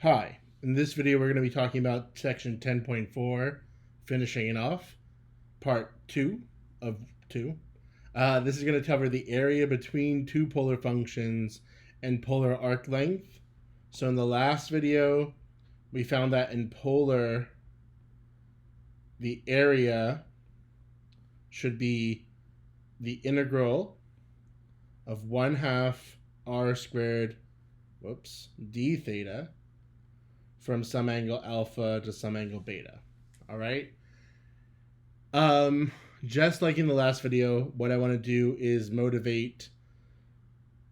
Hi, in this video we're going to be talking about section 10.4, finishing it off, part 2 of 2. This is going to cover the area between two polar functions and polar arc length. So in the last video, we found that in polar, the area should be the integral of 1/2 r squared, d theta, from some angle alpha to some angle beta. All right. Just like in the last video, what I want to do is motivate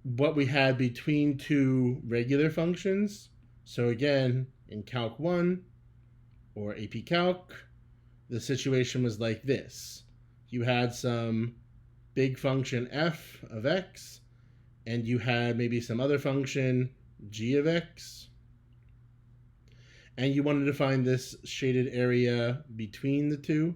what we had between two regular functions. So again, in Calc 1 or AP Calc, the situation was like this. You had some big function f of x, and you had maybe some other function g of x, and you wanted to find this shaded area between the two.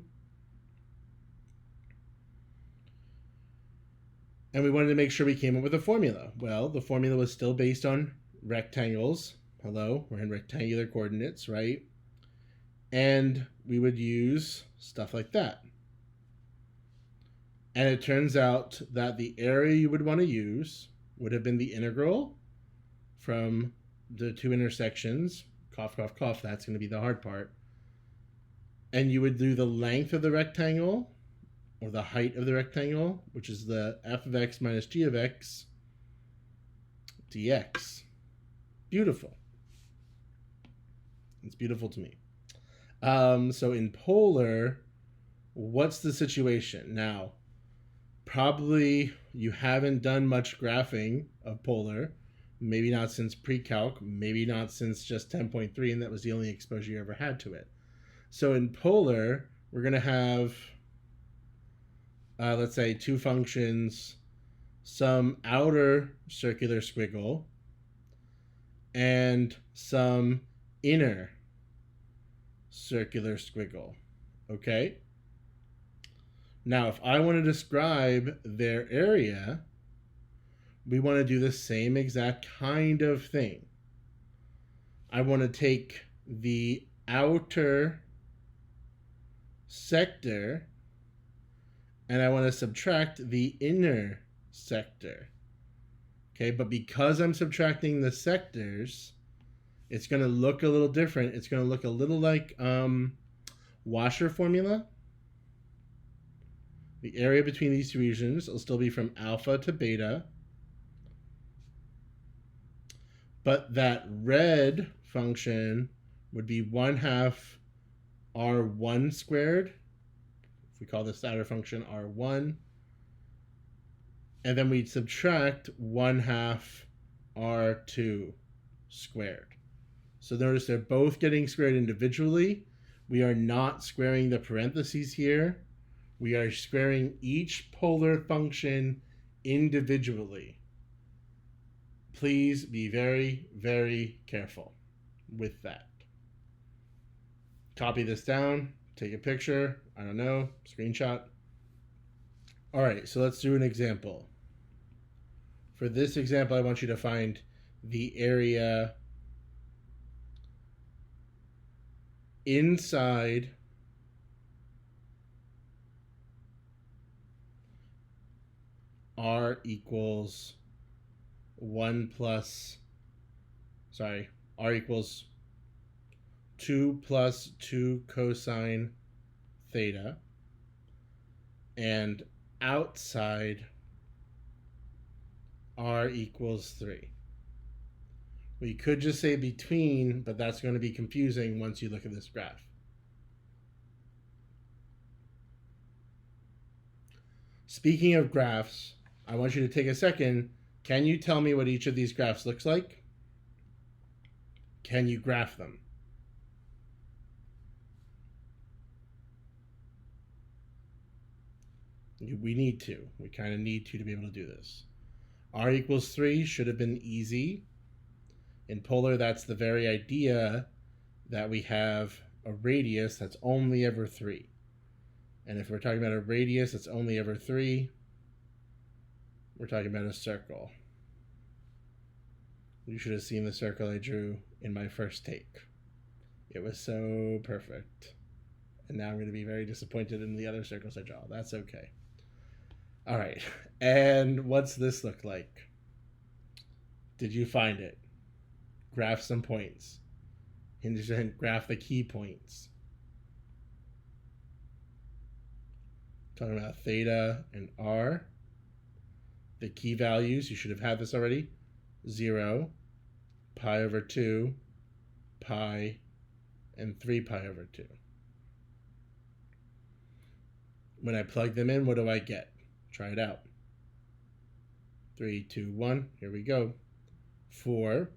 And we wanted to make sure we came up with a formula. Well, the formula was still based on rectangles. Hello, we're in rectangular coordinates, right? And we would use stuff like that. And it turns out that the area you would want to use would have been the integral from the two intersections. Cough, cough, cough, that's going to be the hard part. And you would do the length of the rectangle, or the height of the rectangle, which is the f of x minus g of x dx. Beautiful. It's beautiful to me. So in polar, what's the situation? Now, probably you haven't done much graphing of polar. Maybe not since pre-calc, maybe not since just 10.3, and that was the only exposure you ever had to it. So in polar, we're going to have, let's say, two functions, some outer circular squiggle, and some inner circular squiggle, okay? Now, if I want to describe their area, we want to do the same exact kind of thing. I want to take the outer sector and I want to subtract the inner sector. Okay, but because I'm subtracting the sectors, it's going to look a little different. It's going to look a little like washer formula. The area between these two regions will still be from alpha to beta. But that red function would be 1/2 r1 squared. If we call this outer function r1. And then we'd subtract 1/2 r2 squared. So notice they're both getting squared individually. We are not squaring the parentheses here. We are squaring each polar function individually. Please be very, very careful with that. Copy this down, take a picture, I don't know, screenshot. All right, so let's do an example. For this example, I want you to find the area inside r equals r equals 2 plus 2 cosine theta, and outside r equals 3. We could just say between, but that's going to be confusing once you look at this graph. Speaking of graphs, I want you to take a second. Can you tell me what each of these graphs looks like? Can you graph them? We need to. We kind of need to be able to do this. R equals 3 should have been easy. In polar, that's the very idea that we have a radius that's only ever 3. And if we're talking about a radius that's only ever 3, we're talking about a circle. You should have seen the circle I drew in my first take. It was so perfect. And now I'm going to be very disappointed in the other circles I draw. That's okay. All right. And what's this look like? Did you find it? Graph some points. Hint, graph the key points. Talking about theta and r. The key values, you should have had this already. 0, pi over 2, pi, and 3 pi over 2. When I plug them in, what do I get? Try it out. 3, 2, 1. Here we go. 4,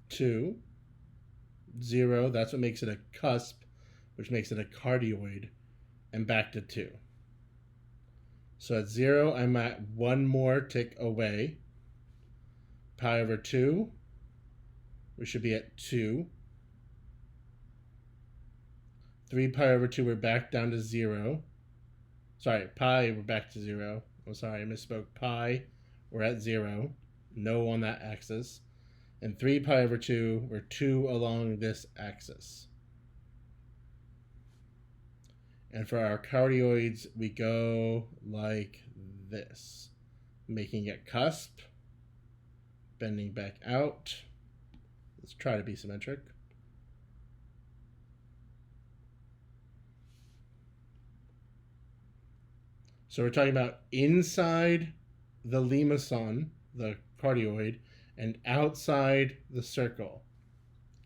2, 0. That's what makes it a cusp, which makes it a cardioid, and back to 2. So at 0, I'm at one more tick away. Pi over 2, we should be at 2. 3 pi over 2, we're back down to 0. Sorry, pi, we're back to 0. I'm sorry, I misspoke. Pi, we're at 0. No on that axis. And 3 pi over 2, we're 2 along this axis. And for our cardioids, we go like this, making it cusp, bending back out. Let's try to be symmetric. So we're talking about inside the lemmason, the cardioid, and outside the circle.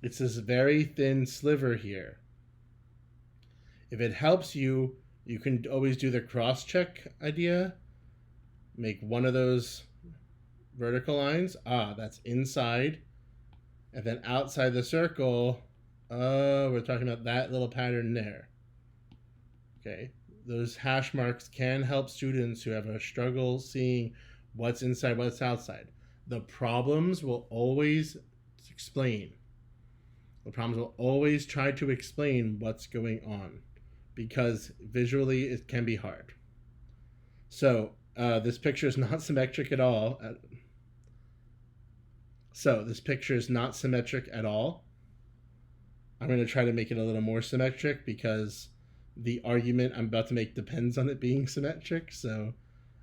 It's this very thin sliver here. If it helps you, you can always do the cross-check idea. Make one of those vertical lines. That's inside. And then outside the circle, we're talking about that little pattern there. Okay. Those hash marks can help students who have a struggle seeing what's inside, what's outside. The problems will always explain. The problems will always try to explain what's going on, because visually it can be hard. So this picture is not symmetric at all. I'm going to try to make it a little more symmetric because the argument I'm about to make depends on it being symmetric. So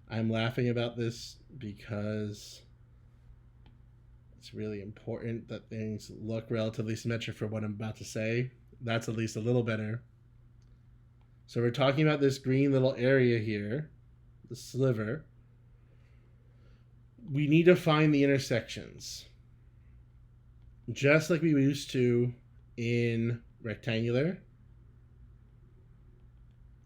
I'm laughing about this because it's really important that things look relatively symmetric for what I'm about to say. That's at least a little better. So we're talking about this green little area here, the sliver. We need to find the intersections, just like we used to in rectangular.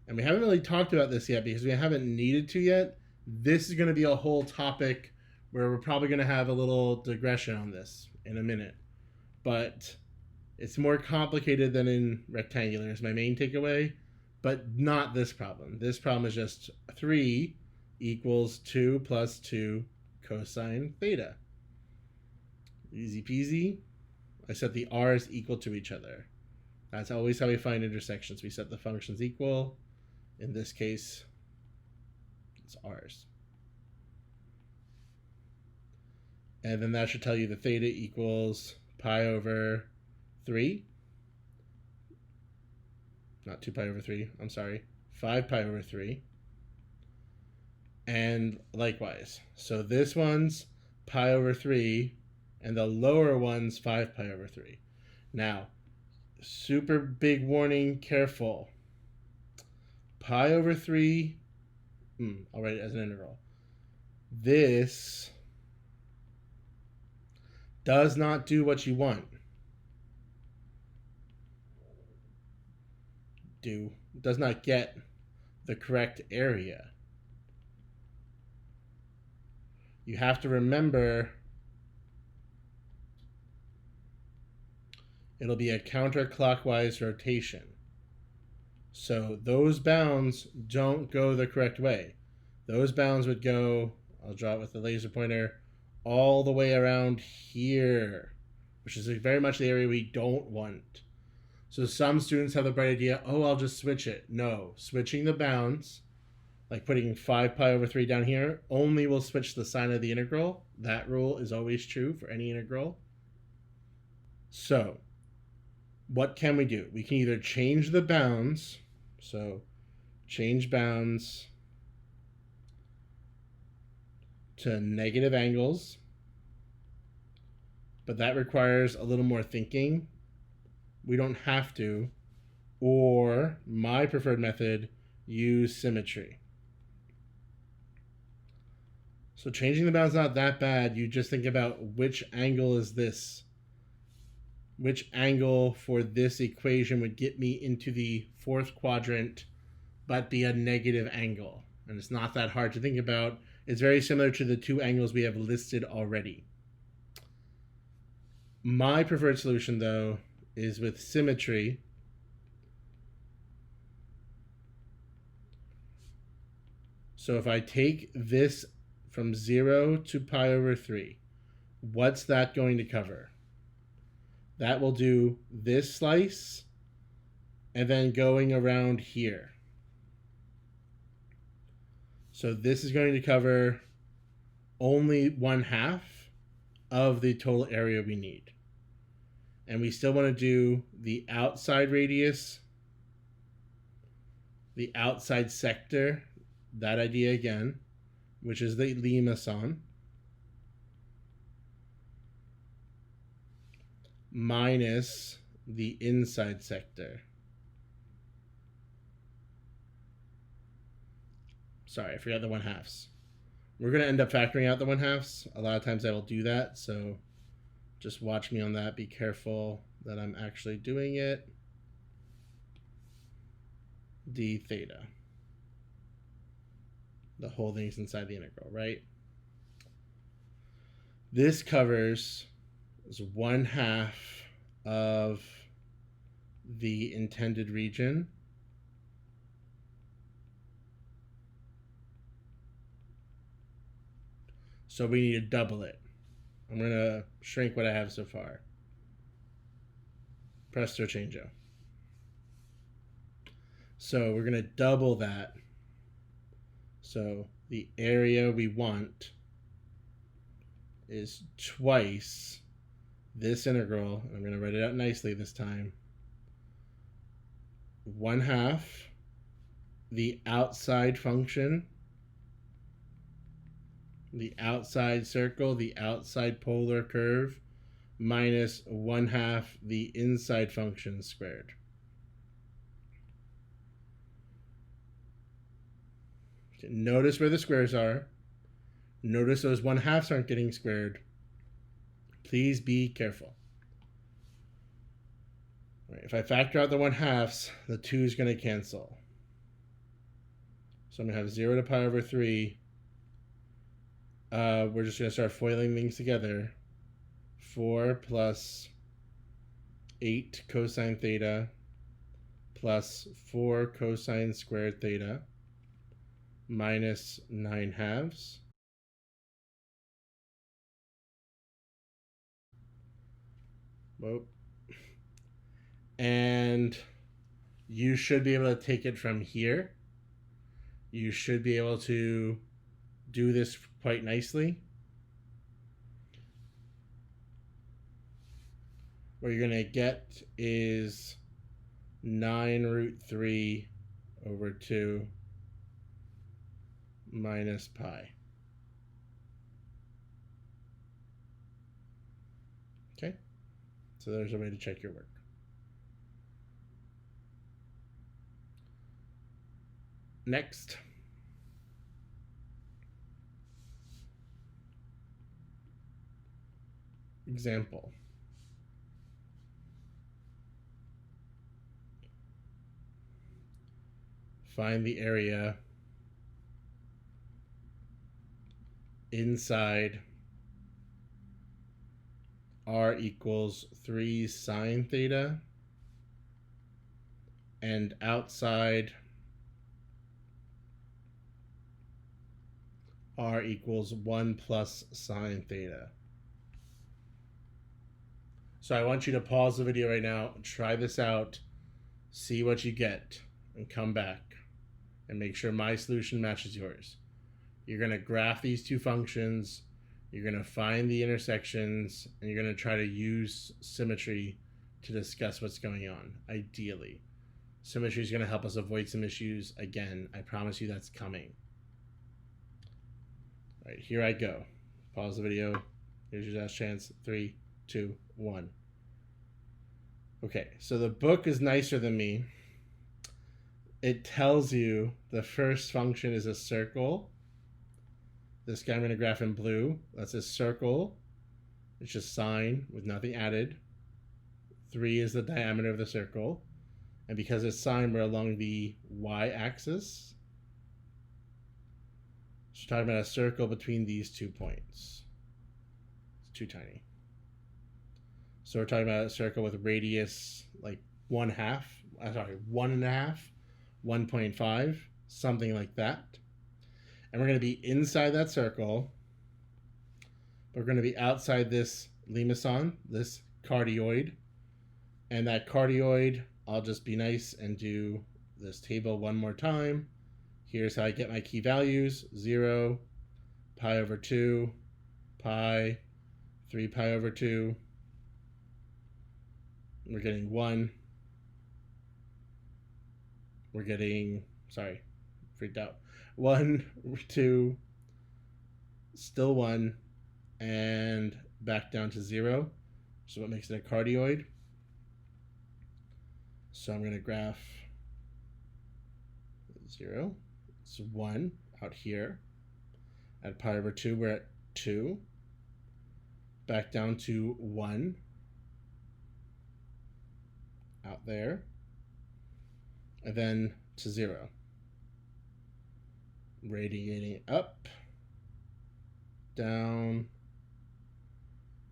And we haven't really talked about this yet because we haven't needed to yet. This is going to be a whole topic where we're probably going to have a little digression on this in a minute. But it's more complicated than in rectangular is my main takeaway. But not this problem. This problem is just 3 equals 2 plus 2 cosine theta. Easy peasy. I set the r's equal to each other. That's always how we find intersections. We set the functions equal. In this case, it's r's. And then that should tell you the theta equals pi over 3. Not 2 pi over 3, I'm sorry. 5 pi over 3. And likewise. So this one's pi over 3, and the lower one's 5 pi over 3. Now, super big warning, careful. Pi over 3, I'll write it as an integral. This does not do what you want. Does not get the correct area. You have to remember it'll be a counterclockwise rotation. So those bounds don't go the correct way. Those bounds would go, I'll draw it with the laser pointer, all the way around here, which is very much the area we don't want. So some students have the bright idea, I'll just switch it. No, switching the bounds like putting 5 pi over 3 down here, only will switch the sign of the integral. That rule is always true for any integral. So what can we do? We can either change the bounds, so change bounds to negative angles, but that requires a little more thinking. We don't have to. Or my preferred method, use symmetry. So changing the bounds is not that bad. You just think about which angle is this. Which angle for this equation would get me into the fourth quadrant but be a negative angle? And it's not that hard to think about. It's very similar to the two angles we have listed already. My preferred solution, though, is with symmetry. So if I take this from 0 to pi over 3, what's that going to cover? That will do this slice and then going around here. So this is going to cover only 1/2 of the total area we need. And we still want to do the outside radius, the outside sector, that idea again, which is the limaçon, minus the inside sector. Sorry, I forgot the 1/2. We're going to end up factoring out the 1/2. A lot of times I will do that, so just watch me on that. Be careful that I'm actually doing it. D theta. The whole thing's inside the integral, right? This covers 1/2 of the intended region. So we need to double it. I'm going to shrink what I have so far. Presto changeo. So we're going to double that. So the area we want is twice this integral. I'm going to write it out nicely this time. 1/2 the outside function, the outside circle, the outside polar curve, minus 1/2 the inside function squared. Okay, notice where the squares are. Notice those 1/2 aren't getting squared. Please be careful. All right, if I factor out the 1/2, the 2 is going to cancel. So I'm going to have 0 to pi over 3. We're just going to start foiling things together. 4 plus 8 cosine theta plus 4 cosine squared theta minus 9/2. Whoa. And you should be able to take it from here. You should be able to do this quite nicely. What you're going to get is 9√3 over 2 minus pi. Okay, so there's a way to check your work. Next. Example. Find the area inside r equals 3 sine theta and outside r equals 1 plus sine theta. So I want you to pause the video right now, try this out, see what you get, and come back. and make sure my solution matches yours. You're going to graph these two functions, you're going to find the intersections, and you're going to try to use symmetry to discuss what's going on, ideally. Symmetry is going to help us avoid some issues. Again, I promise you that's coming. All right, here I go. Pause the video. Here's your last chance. 3, 2, 1. Okay, so the book is nicer than me. It tells you the first function is a circle. This guy I'm going to graph in blue. That's a circle. It's just sine with nothing added. 3 is the diameter of the circle. And because it's sine, we're along the y-axis. So we're talking about a circle between these 2 points. It's too tiny. So we're talking about a circle with radius like 1/2, 1.5, 1.5, something like that. And we're going to be inside that circle. We're going to be outside this limacon, this cardioid. And that cardioid, I'll just be nice and do this table one more time. Here's how I get my key values. 0, pi over 2, pi, 3 pi over 2. We're getting 1. We're getting, sorry, freaked out. 1, 2, still 1, and back down to 0. So what makes it a cardioid? So I'm going to graph 0. It's 1 out here. At pi over 2, we're at 2. Back down to 1. Out there. And then to 0. Radiating up, down,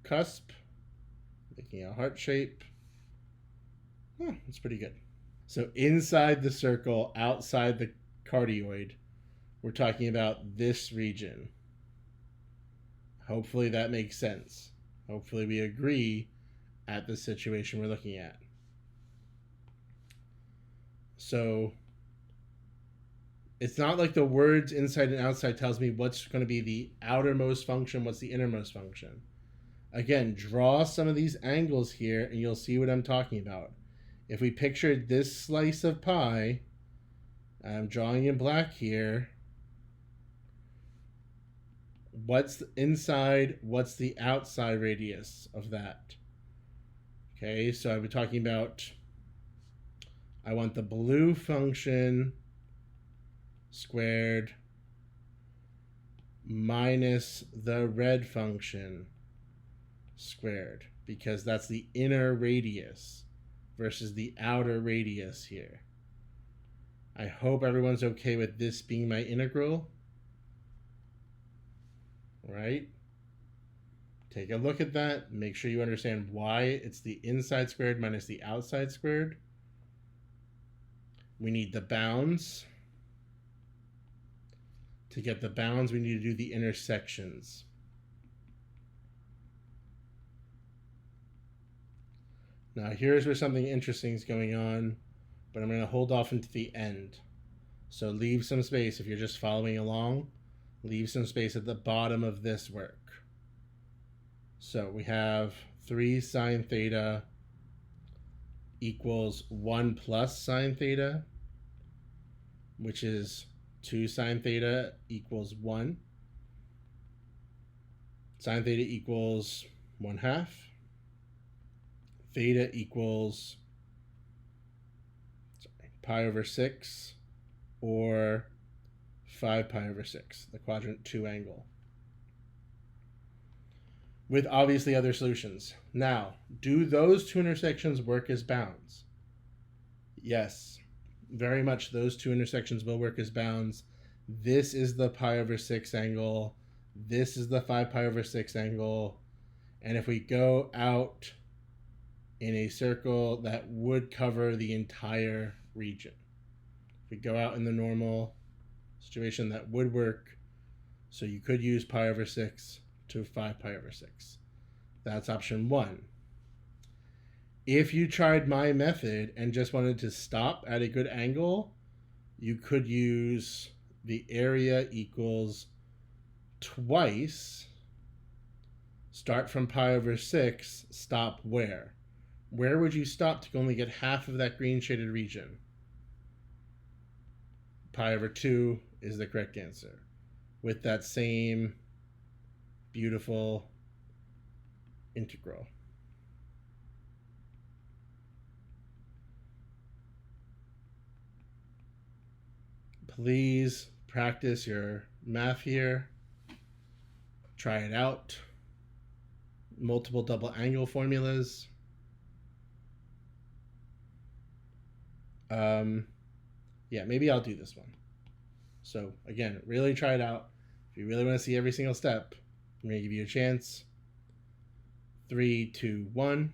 cusp, making a heart shape. Oh, that's pretty good. So inside the circle, outside the cardioid, we're talking about this region. Hopefully that makes sense. Hopefully we agree at the situation we're looking at. So it's not like the words inside and outside tells me what's going to be the outermost function, what's the innermost function. Again, draw some of these angles here and you'll see what I'm talking about. If we pictured this slice of pie, I'm drawing in black here. What's the inside, what's the outside radius of that? Okay, so I've been talking about, I want the blue function squared minus the red function squared, because that's the inner radius versus the outer radius here. I hope everyone's okay with this being my integral. Right? Take a look at that. Make sure you understand why it's the inside squared minus the outside squared. We need the bounds. To get the bounds, we need to do the intersections. Now here's where something interesting is going on, but I'm going to hold off into the end. So leave some space if you're just following along. Leave some space at the bottom of this work. So we have 3 sine theta equals 1 plus sine theta, which is 2 sine theta equals 1. Sine theta equals 1/2. Theta equals pi over 6 or 5 pi over 6, the quadrant 2 angle. With obviously other solutions. Now, do those two intersections work as bounds? Yes, very much those two intersections will work as bounds. This is the pi over 6 angle. This is the 5 pi over 6 angle. And if we go out in a circle, that would cover the entire region. If we go out in the normal situation, that would work. So you could use pi over 6 to 5 pi over 6. That's option 1. If you tried my method and just wanted to stop at a good angle, you could use the area equals twice, start from pi over 6, stop where? Where would you stop to only get half of that green shaded region? Pi over 2 is the correct answer. With that same beautiful integral. Please practice your math here. Try it out. Multiple double angle formulas. Yeah, maybe I'll do this one. So again, really try it out. If you really want to see every single step, I'm going to give you a chance. 3, 2, 1.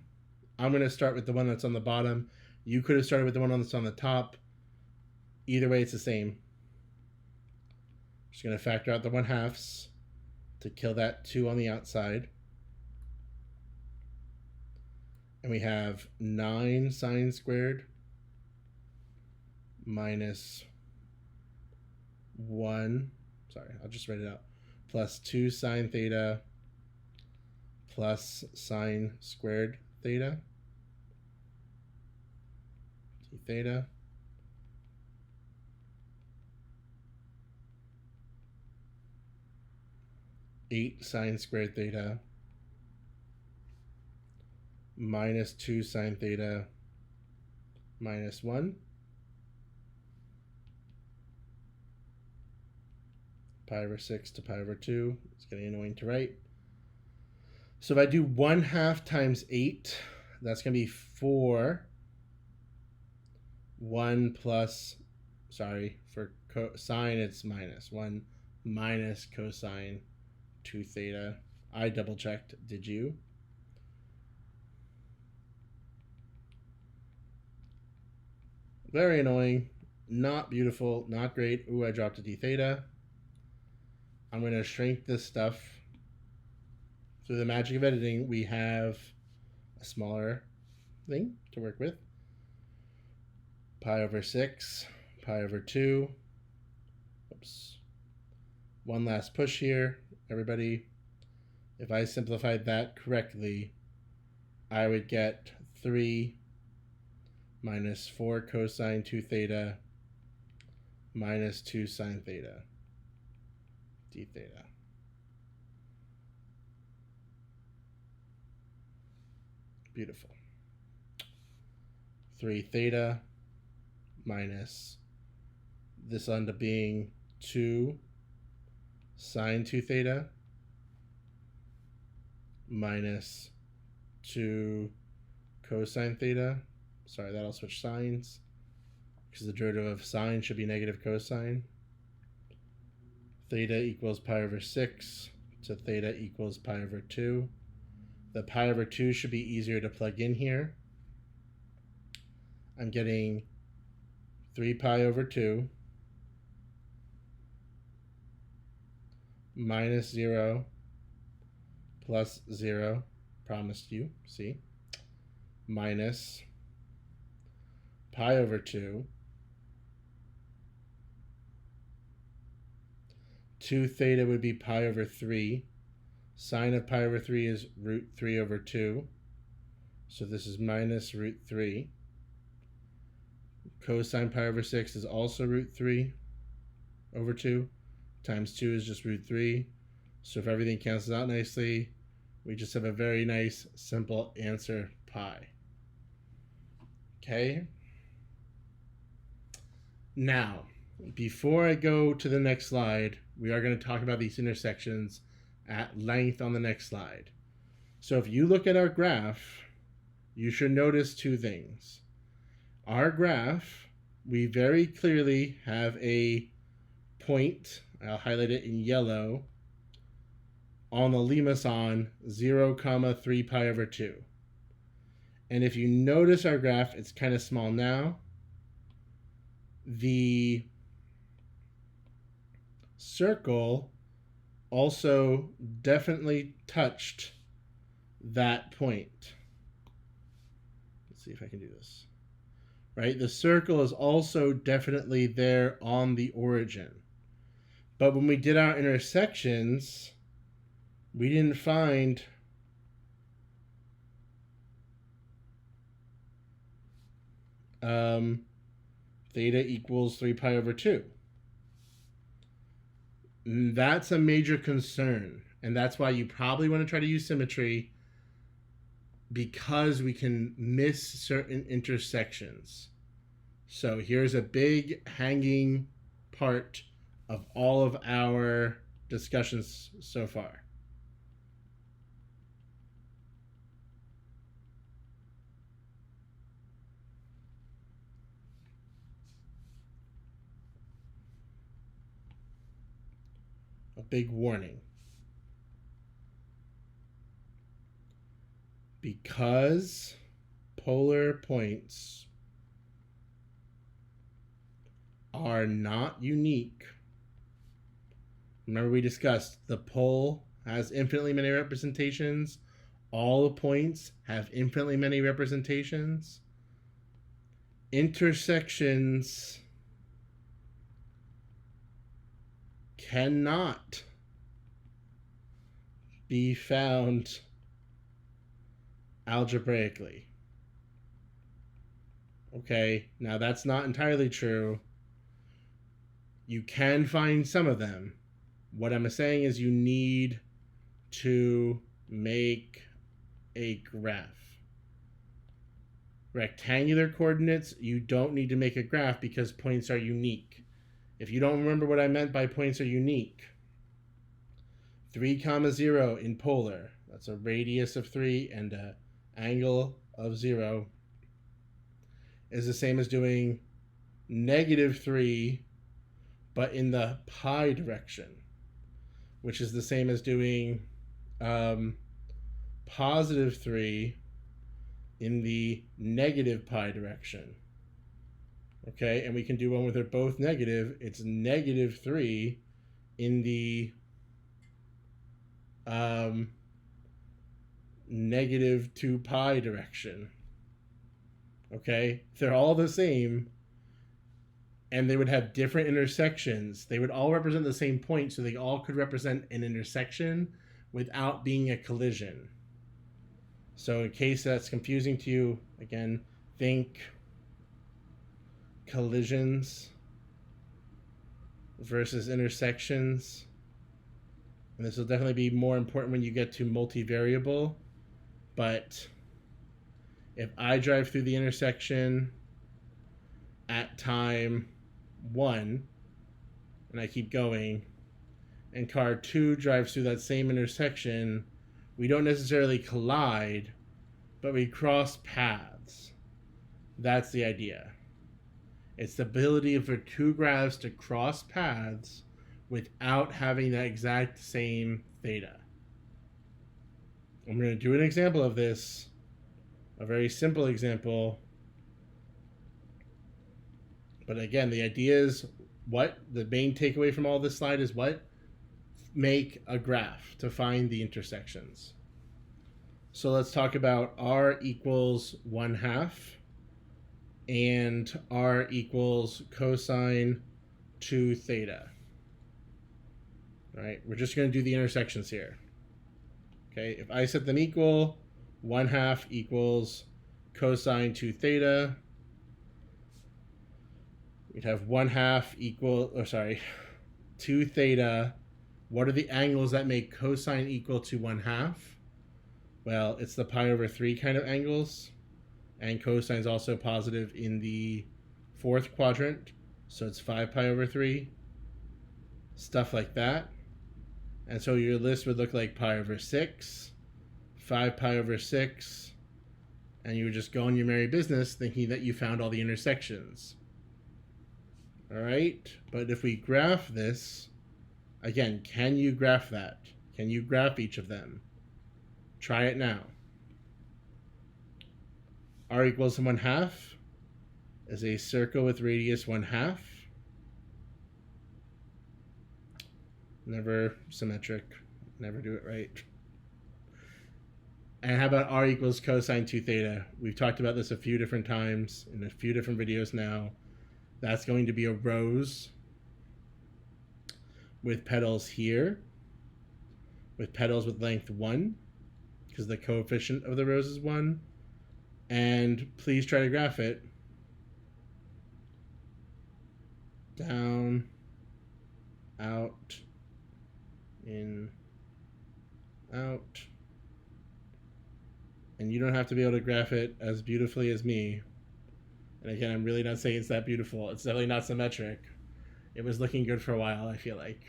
I'm going to start with the one that's on the bottom. You could have started with the one that's on the top. Either way, it's the same. Just going to factor out the 1/2 to kill that 2 on the outside. And we have 9 sine squared minus 1, sorry, I'll just write it out, plus 2 sine theta plus sine squared theta, d theta, eight sine squared theta minus 2 sine theta minus 1, pi over 6 to pi over 2. It's getting annoying to write. So if I do 1/2 times 8, that's going to be 4. 1 plus, sorry, for sine it's minus. 1 minus cosine 2 theta. I double checked, did you? Very annoying, not beautiful, not great. Ooh, I dropped a d theta. I'm going to shrink this stuff. Through the magic of editing, we have a smaller thing to work with. Pi over 6, pi over 2. Oops. One last push here, everybody. If I simplified that correctly, I would get 3 minus 4 cosine 2 theta minus 2 sine theta d theta. Beautiful. 3 theta minus, this will end up being 2 sine 2 theta minus 2 cosine theta. Sorry, that'll switch signs because the derivative of sine should be negative cosine. Theta equals pi over 6 to theta equals pi over 2. The pi over 2 should be easier to plug in here. I'm getting 3 pi over 2 minus 0 plus 0, promised you, see, minus pi over 2, 2 theta would be pi over 3. Sine of pi over 3 is root 3 over 2. So this is minus root 3. Cosine pi over 6 is also root 3 over 2. Times 2 is just root 3. So if everything cancels out nicely, we just have a very nice, simple answer, pi. Okay? Now, before I go to the next slide, we are going to talk about these intersections at length on the next slide. So if you look at our graph, you should notice two things. Our graph, we very clearly have a point, I'll highlight it in yellow, on the limacon 0, 3 pi over 2. And if you notice our graph, it's kind of small now. The circle also definitely touched that point. Let's see if I can do this. right? The circle is also definitely there on the origin. But when we did our intersections, we didn't find theta equals 3 pi over 2. That's a major concern. And that's why you probably want to try to use symmetry, because we can miss certain intersections. So here's a big hanging part of all of our discussions so far. A big warning. Because polar points are not unique. Remember, we discussed the pole has infinitely many representations. All the points have infinitely many representations. Intersections cannot be found algebraically. Okay, now that's not entirely true. You can find some of them. What I'm saying is you need to make a graph. Rectangular coordinates, you don't need to make a graph because points are unique. If you don't remember what I meant by points are unique, 3, 0 in polar, that's a radius of 3 and an angle of 0, is the same as doing -3 but in the pi direction, which is the same as doing +3 in the negative pi direction. Okay, and we can do one where they're both negative. It's -3 in the -2 pi direction. Okay, they're all the same, and they would have different intersections. They would all represent the same point, so they all could represent an intersection without being a collision. So in case that's confusing to you, again, think collisions versus intersections. And this will definitely be more important when you get to multivariable. But if I drive through the intersection at time 1 and I keep going, and car 2 drives through that same intersection, we don't necessarily collide, but we cross paths. That's the idea. It's the ability for two graphs to cross paths without having that exact same theta. I'm going to do an example of this, a very simple example. But again, the idea is what the main takeaway from all this slide is what? Make a graph to find the intersections. So let's talk about r equals 1/2 and r equals cosine 2 theta. All right, we're just going to do the intersections here. Okay, if I set them equal, 1/2 equals cosine 2 theta. We'd have 1/2 equal, 2 theta. What are the angles that make cosine equal to 1/2? Well, it's the pi over 3 kind of angles. And cosine is also positive in the fourth quadrant. So it's 5 pi over 3. Stuff like that. And so your list would look like pi over 6, 5 pi over 6. And you would just go on your merry business thinking that you found all the intersections. All right, but if we graph this, again, can you graph that? Can you graph each of them? Try it now. R equals 1/2 is a circle with radius 1/2. Never symmetric. Never do it right. And how about r equals cosine 2 theta? We've talked about this a few different times in a few different videos now. That's going to be a rose with petals here, with petals with length 1, because the coefficient of the rose is 1. And please try to graph it. Down, out, in, out. And you don't have to be able to graph it as beautifully as me. And again, I'm really not saying it's that beautiful. It's definitely not symmetric. It was looking good for a while, I feel like.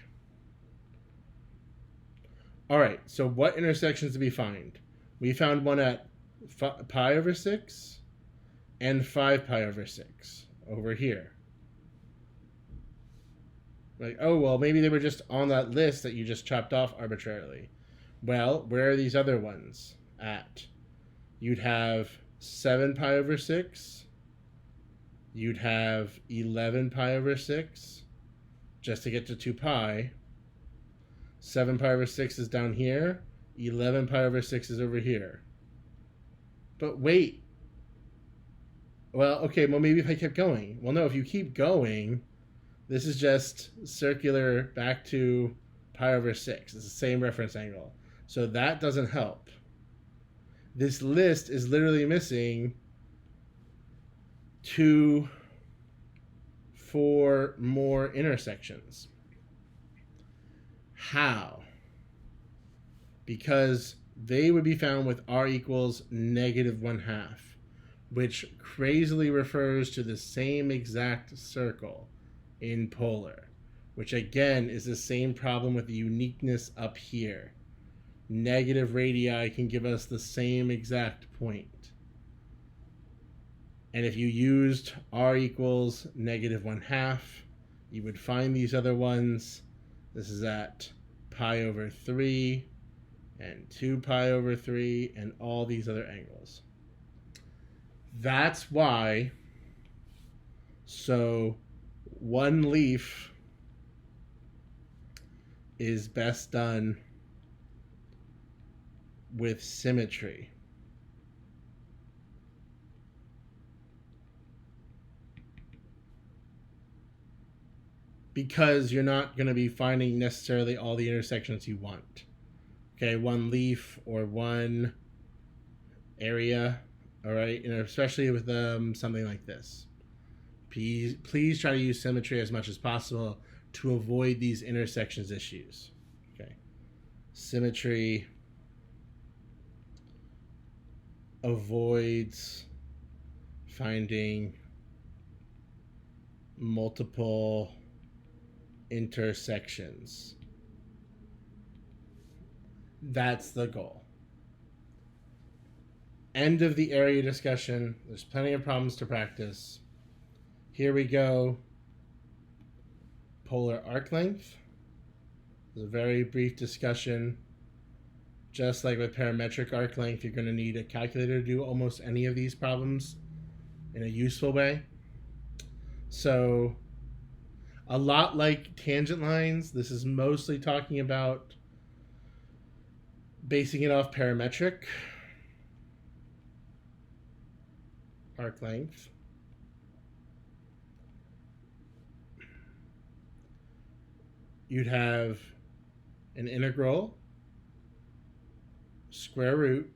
All right, so what intersections did we find? We found one at pi over 6 and 5 pi over 6 over here. Like, oh, well, maybe they were just on that list that you just chopped off arbitrarily. Well, where are these other ones at? You'd have 7 pi over 6. You'd have 11 pi over 6, just to get to 2 pi. 7 pi over 6 is down here. 11 pi over 6 is over here. But wait. Well, okay, well, maybe if I kept going. Well, no, if you keep going, this is just circular back to pi over 6. It's the same reference angle. So that doesn't help. This list is literally missing 4 more intersections. How? Because they would be found with r equals -1/2, which crazily refers to the same exact circle in polar, which again is the same problem with the uniqueness up here. Negative radii can give us the same exact point. And if you used r equals -1/2, you would find these other ones. This is at pi over 3 and 2 pi over 3 and all these other angles. That's why, so one leaf is best done with symmetry. Because you're not going to be finding necessarily all the intersections you want. Okay, one leaf or one area, all right, and especially with something like this. Please try to use symmetry as much as possible to avoid these intersections issues. Okay, symmetry avoids finding multiple intersections. That's the goal. End of the area discussion. There's plenty of problems to practice. Here we go. Polar arc length. There's a very brief discussion. Just like with parametric arc length, you're going to need a calculator to do almost any of these problems in a useful way. So, a lot like tangent lines, this is mostly talking about basing it off parametric arc length. You'd have an integral, square root,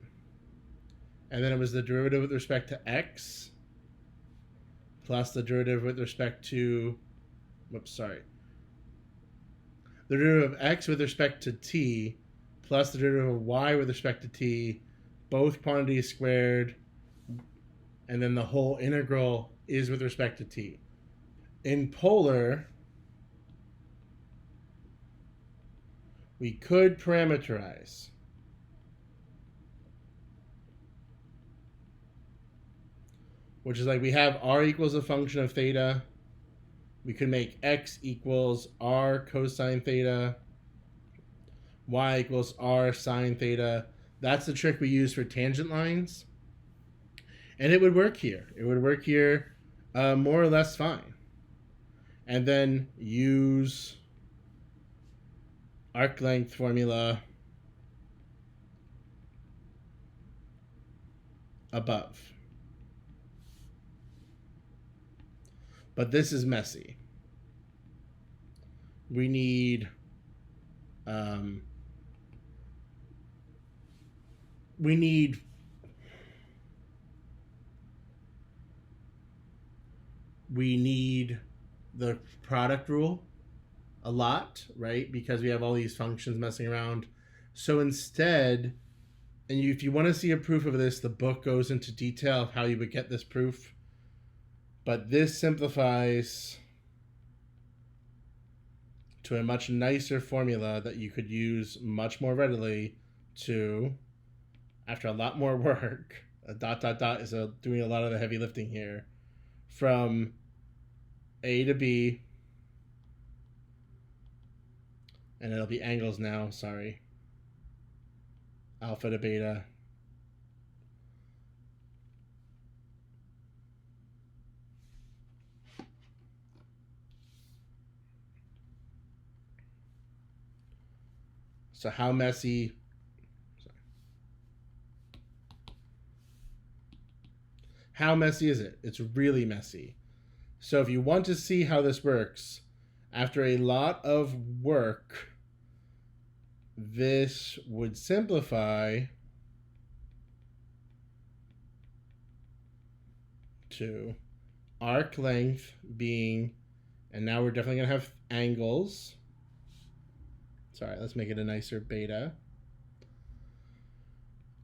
and then it was the derivative with respect to x plus the derivative with respect to, the derivative of x with respect to t plus the derivative of y with respect to t, both quantities squared, and then the whole integral is with respect to t. In polar, we could parameterize. Which is like we have r equals a function of theta. We could make x equals r cosine theta. Y equals r sine theta. That's the trick we use for tangent lines. And it would work here. It would work here more or less fine. And then use arc length formula above. But this is messy. We need we need the product rule a lot, right? Because we have all these functions messing around. So instead, and if you want to see a proof of this, the book goes into detail of how you would get this proof. But this simplifies to a much nicer formula that you could use much more readily to, after a lot more work, a dot dot dot is doing a lot of the heavy lifting here, from A to B, and it'll be angles now, sorry, alpha to beta, so how messy, how messy is it? It's really messy. So if you want to see how this works, after a lot of work, this would simplify to arc length being, and now we're definitely going to have angles. Sorry, let's make it a nicer beta.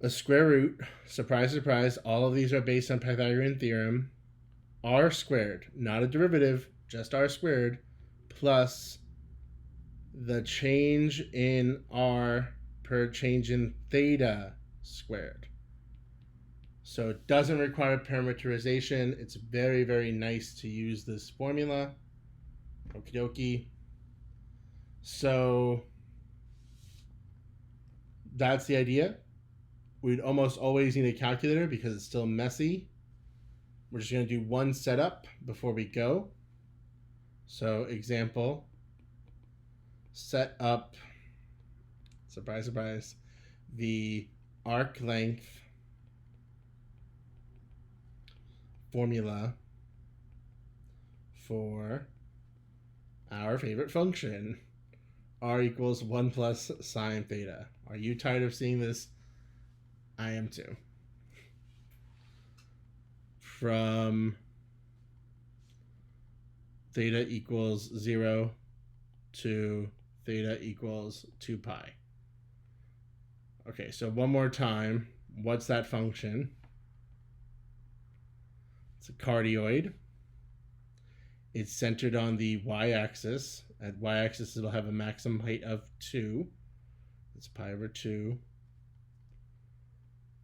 A square root, surprise, surprise, all of these are based on Pythagorean theorem, r squared, not a derivative, just r squared, plus the change in r per change in theta squared. So it doesn't require parameterization. It's very, very nice to use this formula. Okie dokie. So that's the idea. We'd almost always need a calculator because it's still messy. We're just going to do one setup before we go. So example, set up, surprise, surprise, the arc length formula for our favorite function, r equals 1 plus sine theta. Are you tired of seeing this? I am too. From theta equals 0 to theta equals 2 pi. Okay, so one more time. What's that function? It's a cardioid. It's centered on the y-axis. At y-axis, it'll have a maximum height of 2. It's pi over 2.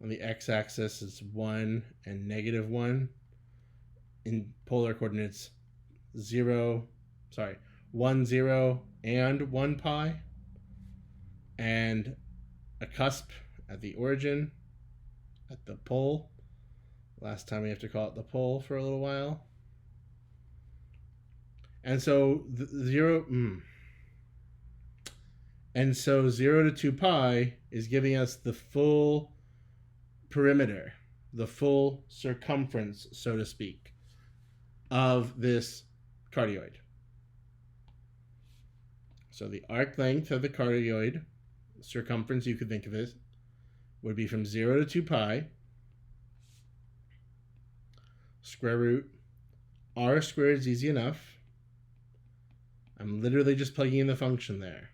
On the x-axis, it's 1 and negative 1. In polar coordinates, 1, 0, and 1 pi. And a cusp at the origin, at the pole. Last time we have to call it the pole for a little while. And so 0 to 2 pi is giving us the full perimeter, the full circumference, so to speak, of this cardioid. So the arc length of the cardioid, circumference you could think of it, would be from 0 to 2 pi, square root, r squared is easy enough. I'm literally just plugging in the function there.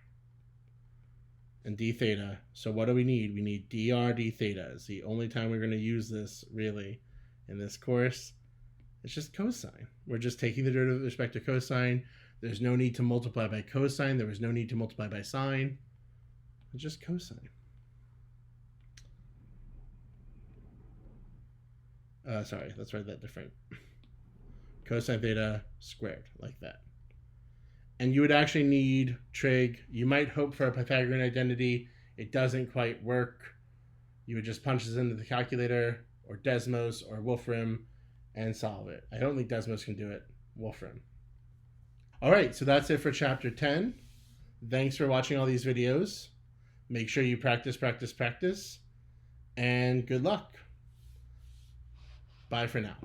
And d theta. So what do we need? We need dr d theta. It's the only time we're going to use this, really, in this course. It's just cosine. We're just taking the derivative with respect to cosine. There's no need to multiply by cosine. There was no need to multiply by sine. It's just cosine. Sorry, let's write that different. Cosine theta squared, like that. And you would actually need trig. You might hope for a Pythagorean identity. It doesn't quite work. You would just punch this into the calculator, or Desmos, or Wolfram, and solve it. I don't think Desmos can do it. Wolfram. All right, so that's it for chapter 10. Thanks for watching all these videos. Make sure you practice, practice, practice, and good luck. Bye for now.